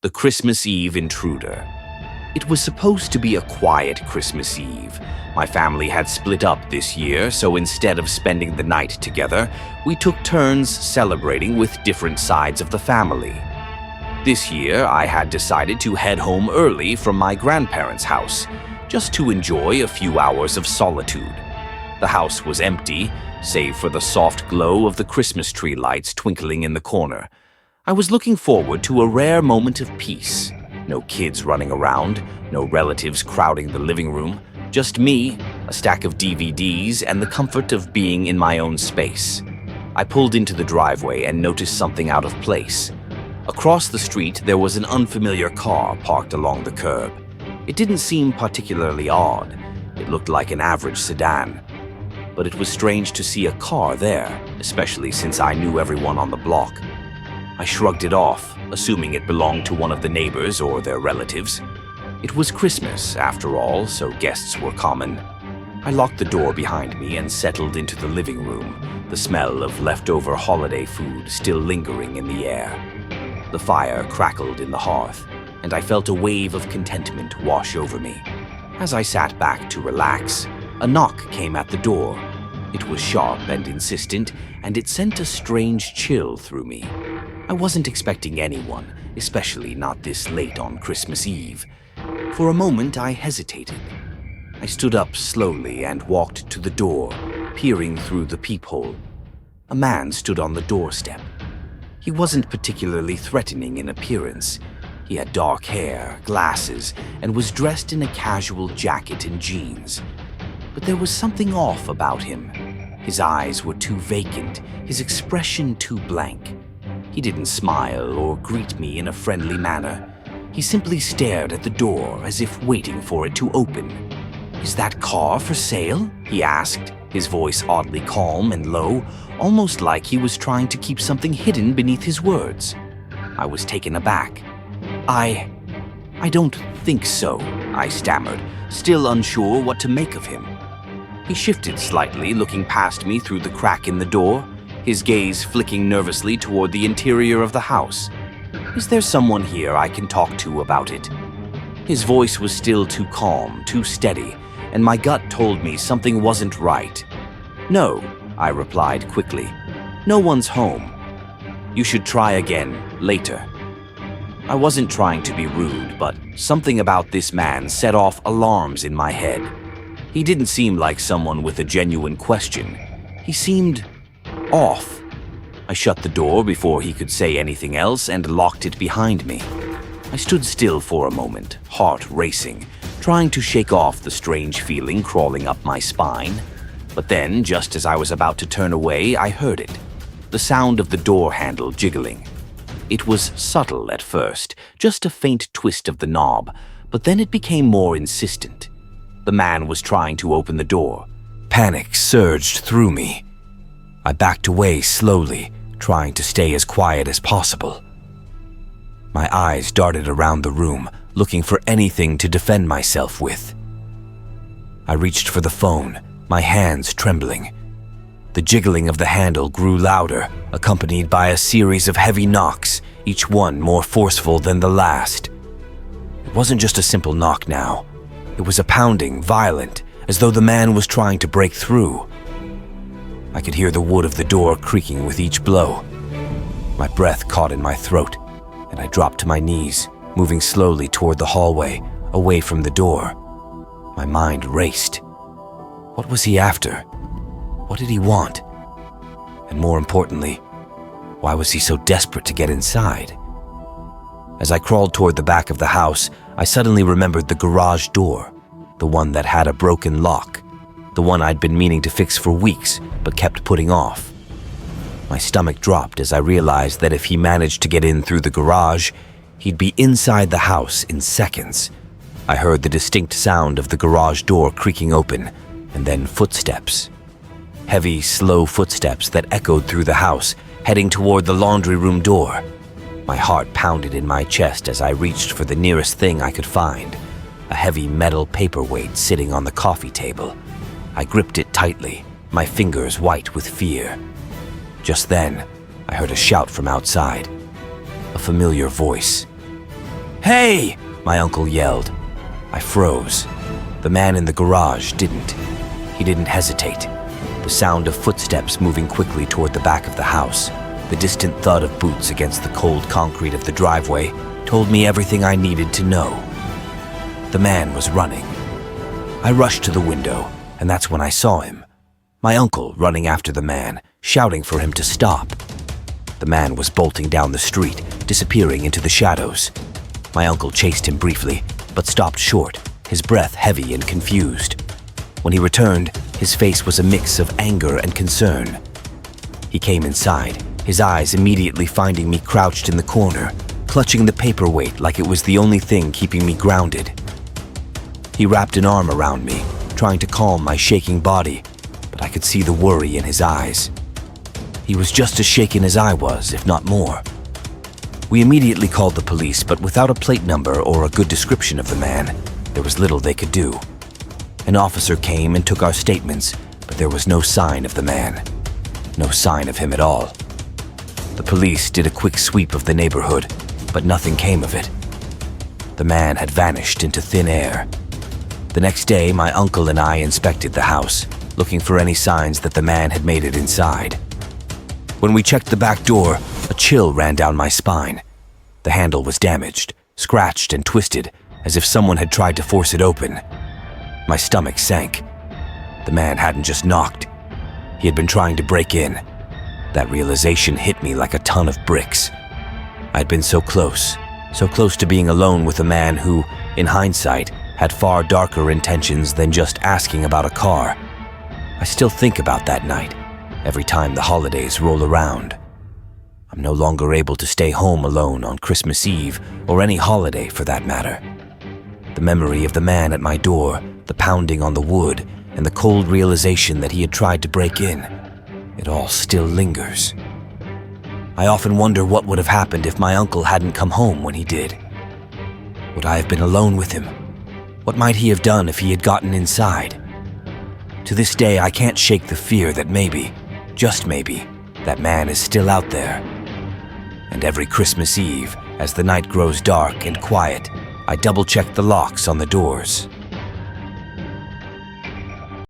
The Christmas Eve Intruder. It was supposed to be a quiet Christmas Eve. My family had split up this year, so instead of spending the night together, we took turns celebrating with different sides of the family. This year, I had decided to head home early from my grandparents' house, just to enjoy a few hours of solitude. The house was empty, save for the soft glow of the Christmas tree lights twinkling in the corner. I was looking forward to a rare moment of peace. No kids running around, no relatives crowding the living room, just me, a stack of DVDs, and the comfort of being in my own space. I pulled into the driveway and noticed something out of place. Across the street, there was an unfamiliar car parked along the curb. It didn't seem particularly odd. It looked like an average sedan. But it was strange to see a car there, especially since I knew everyone on the block. I shrugged it off, assuming it belonged to one of the neighbors or their relatives. It was Christmas, after all, so guests were common. I locked the door behind me and settled into the living room, the smell of leftover holiday food still lingering in the air. The fire crackled in the hearth, and I felt a wave of contentment wash over me. As I sat back to relax, a knock came at the door. It was sharp and insistent, and it sent a strange chill through me. I wasn't expecting anyone, especially not this late on Christmas Eve. For a moment, I hesitated. I stood up slowly and walked to the door, peering through the peephole. A man stood on the doorstep. He wasn't particularly threatening in appearance. He had dark hair, glasses, and was dressed in a casual jacket and jeans. But there was something off about him. His eyes were too vacant, his expression too blank. He didn't smile or greet me in a friendly manner. He simply stared at the door as if waiting for it to open. "Is that car for sale?" he asked, his voice oddly calm and low, almost like he was trying to keep something hidden beneath his words. I was taken aback. I don't think so," I stammered, still unsure what to make of him. He shifted slightly, looking past me through the crack in the door, his gaze flicking nervously toward the interior of the house. "Is there someone here I can talk to about it?" His voice was still too calm, too steady, and my gut told me something wasn't right. "No," I replied quickly. "No one's home. You should try again later." I wasn't trying to be rude, but something about this man set off alarms in my head. He didn't seem like someone with a genuine question. He seemed off. I shut the door before he could say anything else and locked it behind me. I stood still for a moment, heart racing, trying to shake off the strange feeling crawling up my spine. But then, just as I was about to turn away, I heard it. The sound of the door handle jiggling. It was subtle at first, just a faint twist of the knob, but then it became more insistent. The man was trying to open the door. Panic surged through me. I backed away slowly, trying to stay as quiet as possible. My eyes darted around the room, looking for anything to defend myself with. I reached for the phone, my hands trembling. The jiggling of the handle grew louder, accompanied by a series of heavy knocks, each one more forceful than the last. It wasn't just a simple knock now. It was a pounding, violent, as though the man was trying to break through. I could hear the wood of the door creaking with each blow. My breath caught in my throat, and I dropped to my knees, moving slowly toward the hallway, away from the door. My mind raced. What was he after? What did he want? And more importantly, why was he so desperate to get inside? As I crawled toward the back of the house, I suddenly remembered the garage door, the one that had a broken lock, the one I'd been meaning to fix for weeks but kept putting off. My stomach dropped as I realized that if he managed to get in through the garage, he'd be inside the house in seconds. I heard the distinct sound of the garage door creaking open, and then footsteps. Heavy, slow footsteps that echoed through the house, heading toward the laundry room door. My heart pounded in my chest as I reached for the nearest thing I could find, a heavy metal paperweight sitting on the coffee table. I gripped it tightly, my fingers white with fear. Just then, I heard a shout from outside, a familiar voice. "Hey!" my uncle yelled. I froze. The man in the garage didn't. He didn't hesitate. The sound of footsteps moving quickly toward the back of the house, the distant thud of boots against the cold concrete of the driveway, told me everything I needed to know. The man was running. I rushed to the window, and that's when I saw him. My uncle running after the man, shouting for him to stop. The man was bolting down the street, disappearing into the shadows. My uncle chased him briefly, but stopped short, his breath heavy and confused. When he returned, his face was a mix of anger and concern. He came inside, his eyes immediately finding me crouched in the corner, clutching the paperweight like it was the only thing keeping me grounded. He wrapped an arm around me, trying to calm my shaking body, but I could see the worry in his eyes. He was just as shaken as I was, if not more. We immediately called the police, but without a plate number or a good description of the man, there was little they could do. An officer came and took our statements, but there was no sign of the man. No sign of him at all. The police did a quick sweep of the neighborhood, but nothing came of it. The man had vanished into thin air. The next day, my uncle and I inspected the house, looking for any signs that the man had made it inside. When we checked the back door, a chill ran down my spine. The handle was damaged, scratched and twisted, as if someone had tried to force it open. My stomach sank. The man hadn't just knocked. He had been trying to break in. That realization hit me like a ton of bricks. I'd been so close to being alone with a man who, in hindsight, had far darker intentions than just asking about a car. I still think about that night, every time the holidays roll around. I'm no longer able to stay home alone on Christmas Eve, or any holiday for that matter. The memory of the man at my door, the pounding on the wood, and the cold realization that he had tried to break in, it all still lingers. I often wonder what would have happened if my uncle hadn't come home when he did. Would I have been alone with him? What might he have done if he had gotten inside? To this day, I can't shake the fear that maybe, just maybe, that man is still out there. And every Christmas Eve, as the night grows dark and quiet, I double-check the locks on the doors.